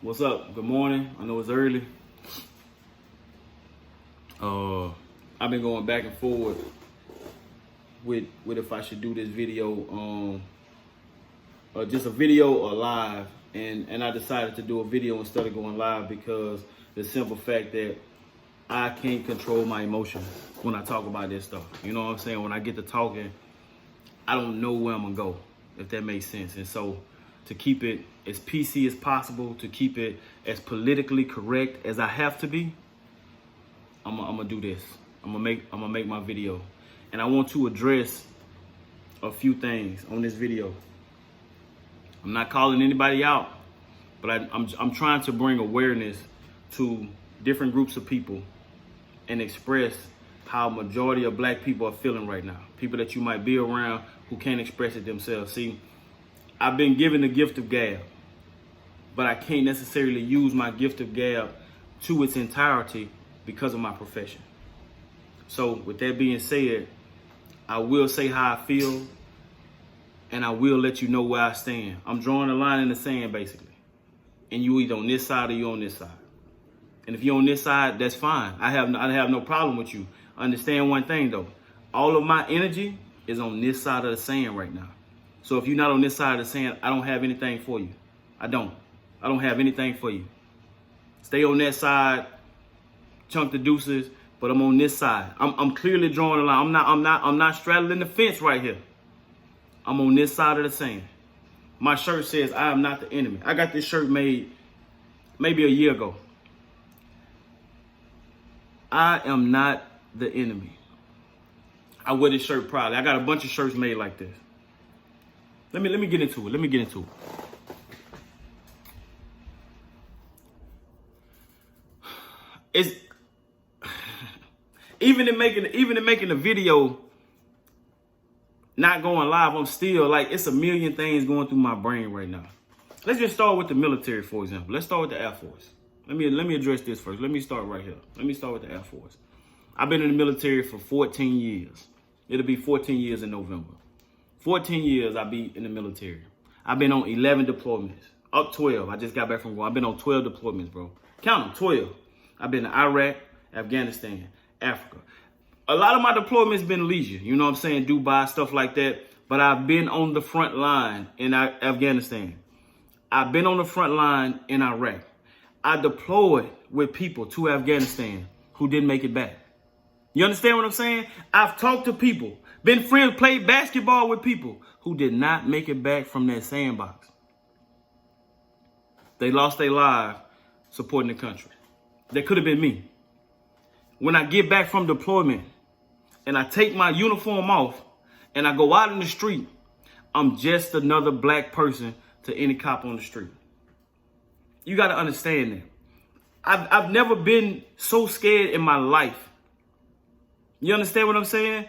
What's up? Good morning. I know it's early. I've been going back and forth with if I should do this video, just a video or live, and I decided to do a video instead of going live because the simple fact that I can't control my emotions when I talk about this stuff. You know what I'm saying? When I get to talking, I don't know where I'm gonna go, if that makes sense. And so to keep it as PC as possible, to keep it as politically correct as I have to be, I'm gonna do this. I'm gonna make my video, and I want to address a few things on this video. I'm not calling anybody out, but I'm trying to bring awareness to different groups of people and express how majority of black people are feeling right now. People that you might be around who can't express it themselves. See, I've been given the gift of gab, but I can't necessarily use my gift of gab to its entirety because of my profession. So with that being said, I will say how I feel, and I will let you know where I stand. I'm drawing a line in the sand, basically. And you either on this side or you on this side. And if you're on this side, that's fine. I have no problem with you. Understand one thing though. All of my energy is on this side of the sand right now. So if you're not on this side of the sand, I don't have anything for you. I don't have anything for you. Stay on that side, chunk the deuces, but I'm on this side. I'm clearly drawing a line. I'm not straddling the fence right here. I'm on this side of the sand. My shirt says I am not the enemy. I got this shirt made maybe a year ago. I am not the enemy. I wear this shirt proudly. I got a bunch of shirts made like this. Let me get into it. It's even in making the video, not going live, I'm still like, it's a million things going through my brain right now. Let's just start with the military, for example. Let's start with the Air Force. Let me address this first. Let me start right here. Let me start with the Air Force. I've been in the military for 14 years. It'll be 14 years in November. 14 years I'll be in the military. I've been on 11 deployments. Up 12. I just got back from going. I've been on 12 deployments, bro. Count them, 12. I've been to Iraq, Afghanistan, Africa. A lot of my deployments been leisure. You know what I'm saying? Dubai, stuff like that. But I've been on the front line in Afghanistan. I've been on the front line in Iraq. I deployed with people to Afghanistan who didn't make it back. You understand what I'm saying? I've talked to people, been friends, played basketball with people who did not make it back from that sandbox. They lost their lives supporting the country. That could have been me. When I get back from deployment and I take my uniform off and I go out in the street, I'm just another black person to any cop on the street. You got to understand that. I've never been so scared in my life. You understand what I'm saying?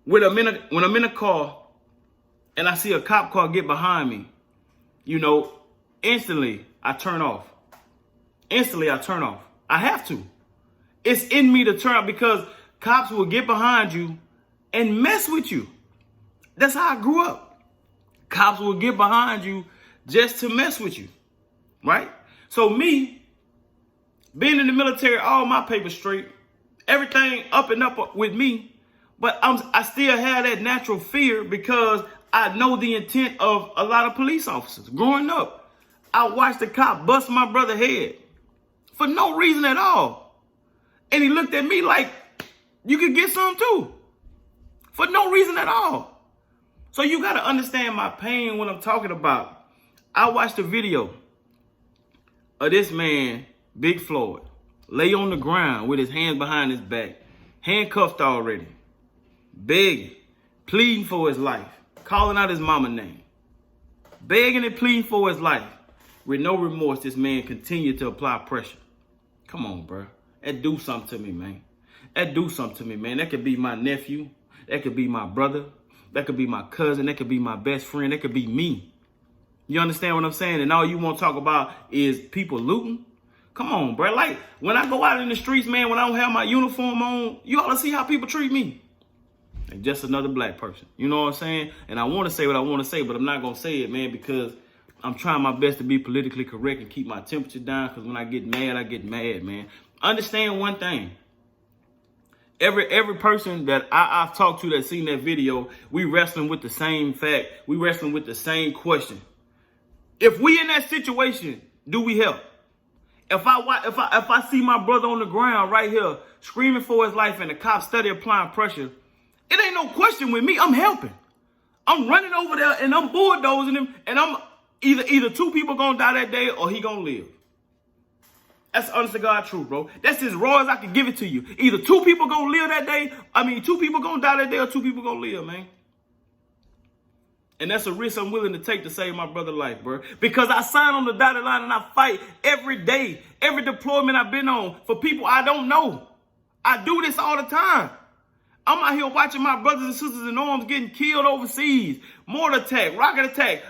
When I'm in a car and I see a cop car get behind me, you know, instantly I turn off. I have to. It's in me to turn off because cops will get behind you and mess with you. That's how I grew up. Cops will get behind you just to mess with you, right? So me, being in the military, all my papers straight, everything up and up with me, but I still have that natural fear because I know the intent of a lot of police officers. Growing up, I watched the cop bust my brother's head for no reason at all. And he looked at me like, you could get some too. For no reason at all. So you got to understand my pain when I'm talking about. I watched a video of this man, Big Floyd, lay on the ground with his hands behind his back, handcuffed already, begging, pleading for his life, calling out his mama name, begging and pleading for his life. With no remorse, this man continued to apply pressure. Come on, bro. That do something to me, man. That could be my nephew. That could be my brother. That could be my cousin. That could be my best friend. That could be me. You understand what I'm saying? And all you want to talk about is people looting? Come on, bro. Like, when I go out in the streets, man, when I don't have my uniform on, you ought to see how people treat me. Like just another black person. You know what I'm saying? And I want to say what I want to say, but I'm not going to say it, man, because I'm trying my best to be politically correct and keep my temperature down, because when I get mad, man. Understand one thing. Every person that I've talked to that's seen that video, we wrestling with the same fact. We wrestling with the same question. If we in that situation, do we help? If I see my brother on the ground right here screaming for his life and the cops steady applying pressure, it ain't no question with me. I'm helping. I'm running over there and I'm bulldozing him, and I'm either two people gonna die that day or he gonna live. That's honest to God truth, bro. That's as raw as I can give it to you. Either two people gonna live that day. Two people gonna die that day, or two people gonna live, man. And that's a risk I'm willing to take to save my brother's life, bro. Because I sign on the dotted line and I fight every day, every deployment I've been on for people I don't know. I do this all the time. I'm out here watching my brothers and sisters in arms getting killed overseas. Mortar attack, rocket attack.